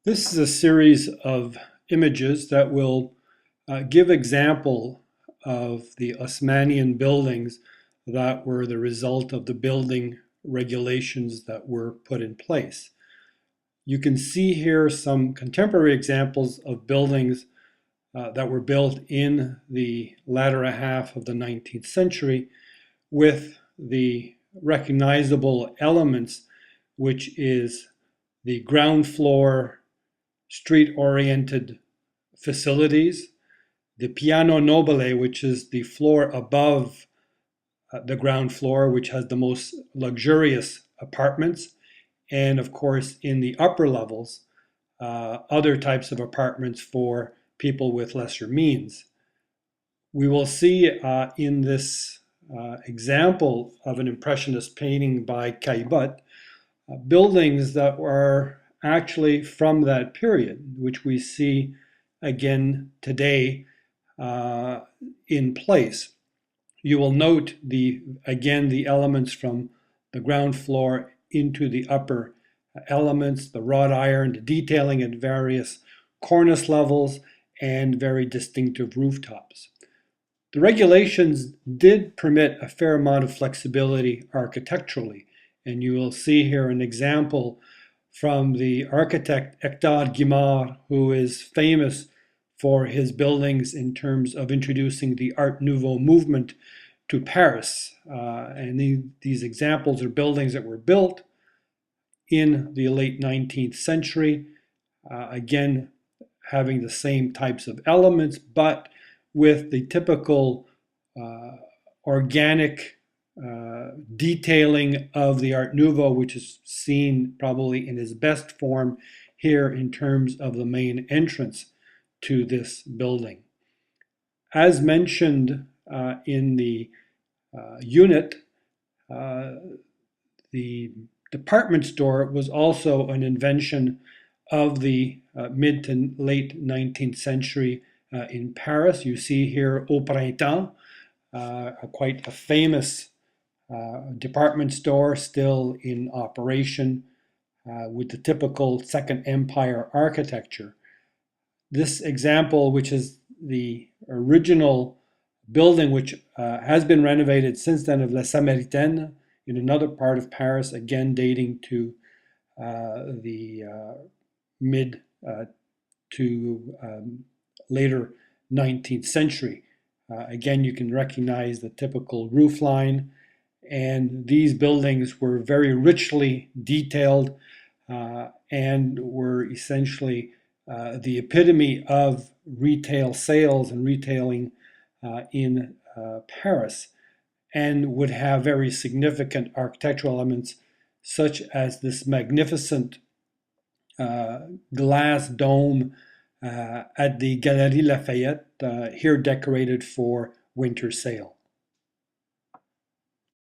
This is a series of images that will give example of the Haussmannanian buildings that were the result of the building regulations that were put in place. You can see here some contemporary examples of buildings that were built in the latter half of the 19th century with the recognizable elements, which is the ground floor street-oriented facilities, the piano nobile, which is the floor above the ground floor, which has the most luxurious apartments, and of course in the upper levels, other types of apartments for people with lesser means. We will see in this example of an Impressionist painting by Caillebotte, buildings that were actually from that period, which we see again today in place. You will note again the elements from the ground floor into the upper elements, the wrought iron, the detailing at various cornice levels, and very distinctive rooftops. The regulations did permit a fair amount of flexibility architecturally, and you will see here an example from the architect Hector Guimard, who is famous for his buildings in terms of introducing the Art Nouveau movement to Paris. And these examples are buildings that were built in the late 19th century, again having the same types of elements, but with the typical organic detailing of the Art Nouveau, which is seen probably in its best form here in terms of the main entrance to this building. As mentioned in the unit, the department store was also an invention of the mid to late 19th century in Paris. You see here Au Printemps, quite a famous department store still in operation with the typical Second Empire architecture. This example, which is the original building, which has been renovated since then, of La Samaritaine in another part of Paris, again dating to the mid to later 19th century. Again, you can recognize the typical roof line, and these buildings were very richly detailed and were essentially the epitome of retail sales and retailing in Paris, and would have very significant architectural elements such as this magnificent glass dome at the Galerie Lafayette, here decorated for winter sale.